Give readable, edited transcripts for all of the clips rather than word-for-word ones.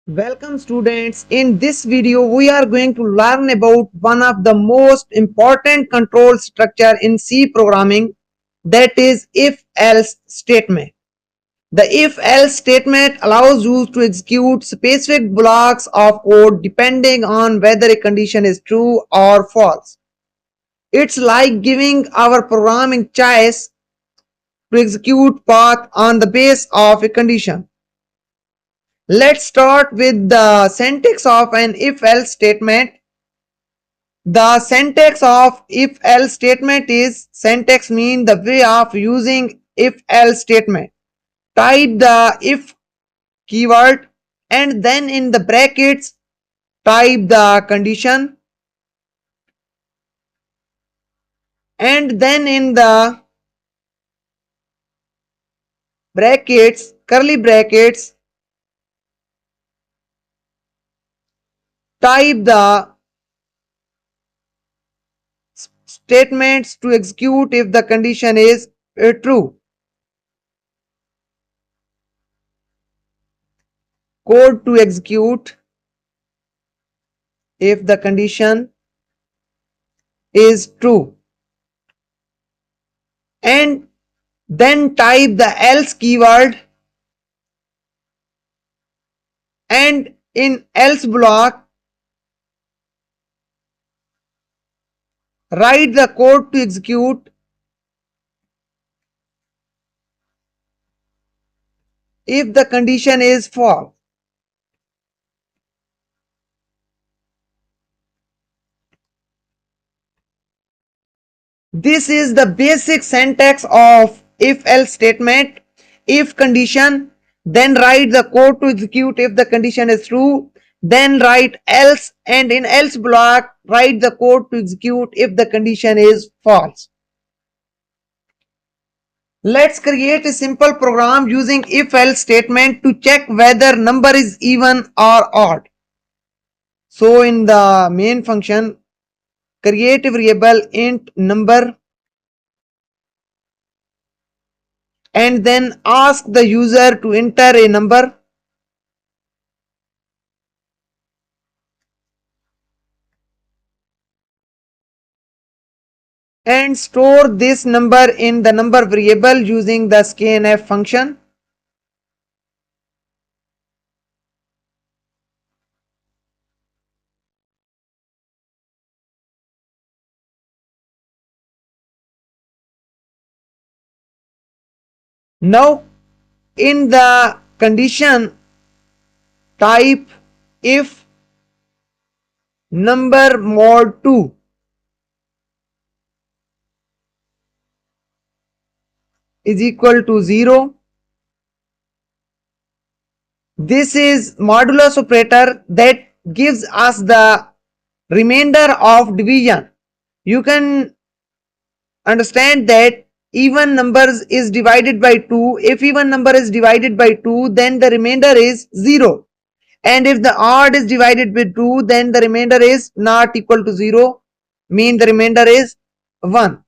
Welcome students. In this video we are going to learn about one of the most important control structure in C programming, that is if-else statement. The if-else statement allows you to execute specific blocks of code depending on whether a condition is true or false. It's like giving our programming choice to execute path on the basis of a condition. Let's start with the syntax of an if-else statement. The syntax of if-else statement is syntax mean the way of using if-else statement. Type the if keyword and then in the brackets type the condition and then in the brackets curly brackets type the statements to execute if the condition is true. Code to execute if the condition is true, and then type the else keyword and in else block write the code to execute if the condition is false. This is the basic syntax of if-else statement. If condition, then write the code to execute if the condition is true, then write else, and in else block write the code to execute if the condition is false. Let's create a simple program using if-else statement to check whether number is even or odd. So in the main function, create a variable int number and then ask the user to enter a number. And store this number in the number variable using the scanf function. Now in the condition type if number mod 2 is equal to 0. This is modulus operator that gives us the remainder of division. You can understand that even numbers is divided by 2. If even number is divided by 2, then the remainder is 0. And if the odd is divided by 2, then the remainder is not equal to 0, mean the remainder is 1.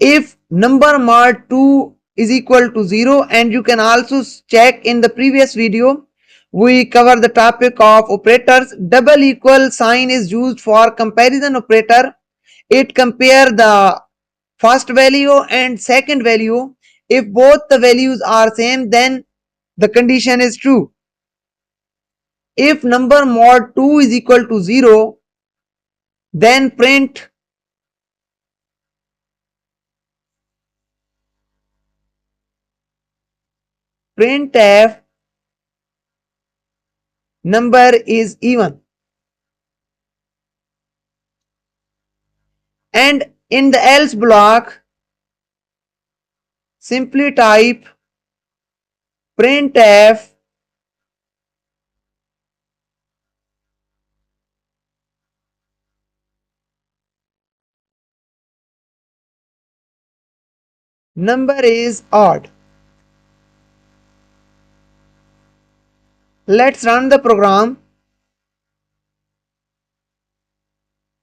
If number mod 2 is equal to 0, and you can also check in the previous video, we cover the topic of operators. Double equal sign is used for comparison operator. It compare the first value and second value. If both the values are same, then the condition is true. If number mod 2 is equal to 0, then printf number is even. And in the else block, simply type printf number is odd. Let's run the program.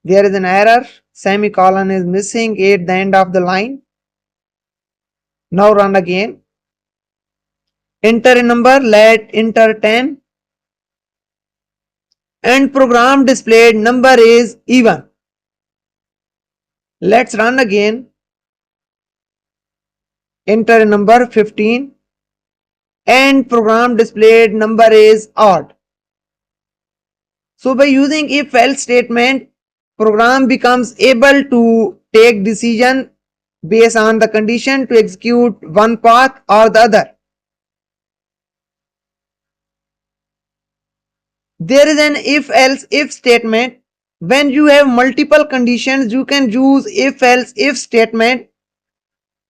There is an error, semicolon is missing at the end of the line. Now run again. enter a number, let enter 10, and program displayed number is even. Let's run again, enter a number 15, and program displayed number is odd. So by using if else statement, program becomes able to take decision based on the condition to execute one path or the other. There is an if else if statement. When you have multiple conditions, you can use if else if statement.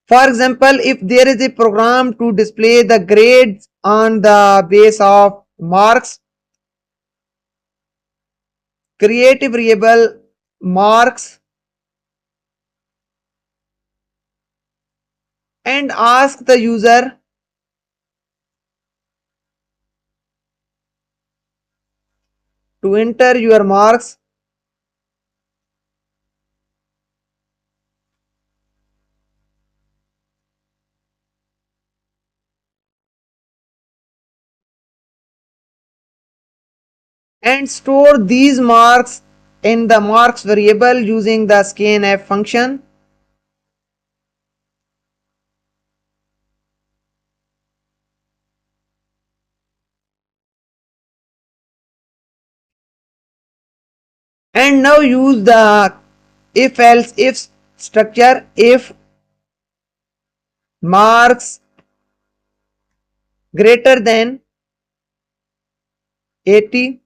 For example, if there is a program to display the grades on the base of marks, create a variable marks and ask the user to enter your marks, and store these marks in the marks variable using the scanf function. And now use the if else if structure. If marks greater than 80,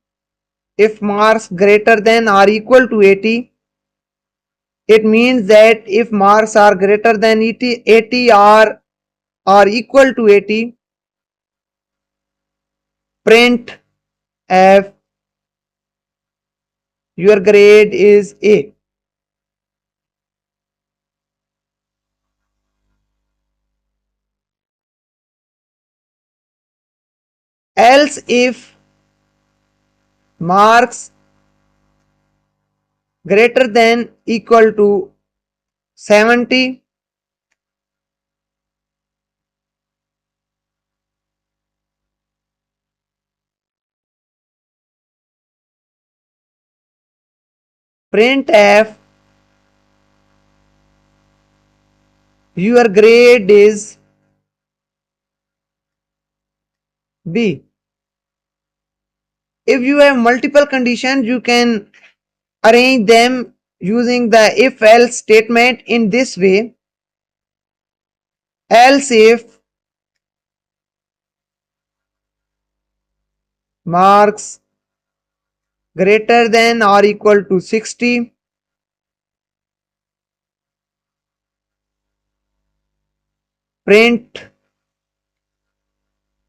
if marks greater than or equal to 80, it means that if marks are greater than 80 or equal to 80, print f your grade is A. Else if marks greater than equal to 70, print f your grade is B. If you have multiple conditions, you can arrange them using the if else statement in this way. Else if marks greater than or equal to 60, print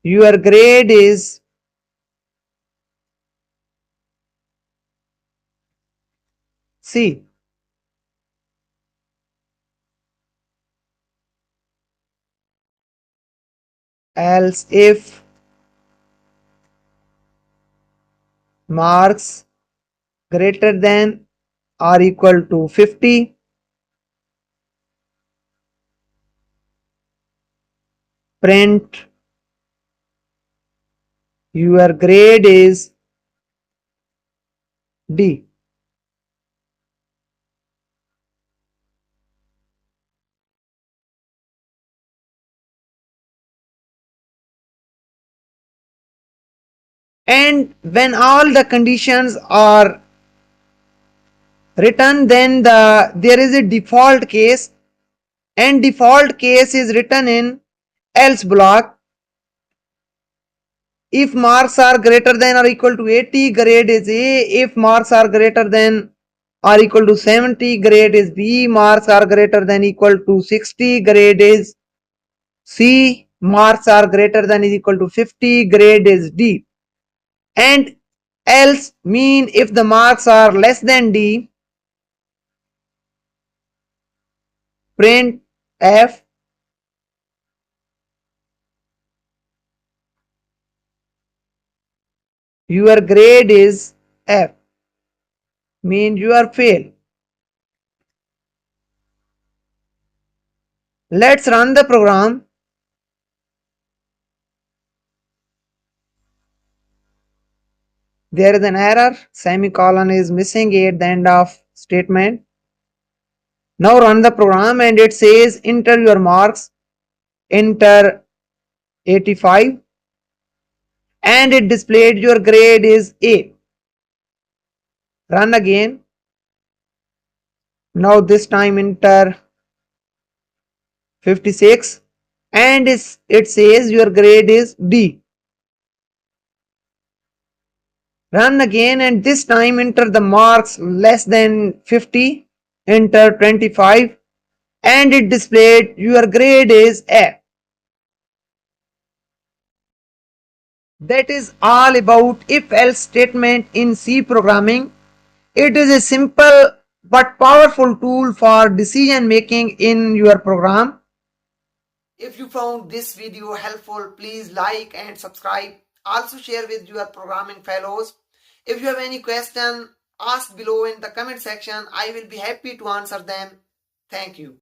your grade is C. Else if marks greater than or equal to 50, print your grade is D. And when all the conditions are written, then there is a default case, and default case is written in else block. If marks are greater than or equal to 80, grade is A. If marks are greater than or equal to 70, grade is B. Marks are greater than equal to 60, grade is C. Marks are greater than is equal to 50, grade is D. And else mean if the marks are less than D, print F your grade is F, mean you are fail. Let's run the program. There is an error, semicolon is missing at the end of statement. Now run the program and it says enter your marks, enter 85 and it displayed your grade is A. Run again. Now this time enter 56 and it says your grade is D. Run again and this time enter the marks less than 50, enter 25 and it displayed your grade is A. That is all about if-else statement in C programming. It is a simple but powerful tool for decision making in your program. If you found this video helpful, please like and subscribe. Also share with your programming fellows. If you have any question, ask below in the comment section. I will be happy to answer them. Thank you.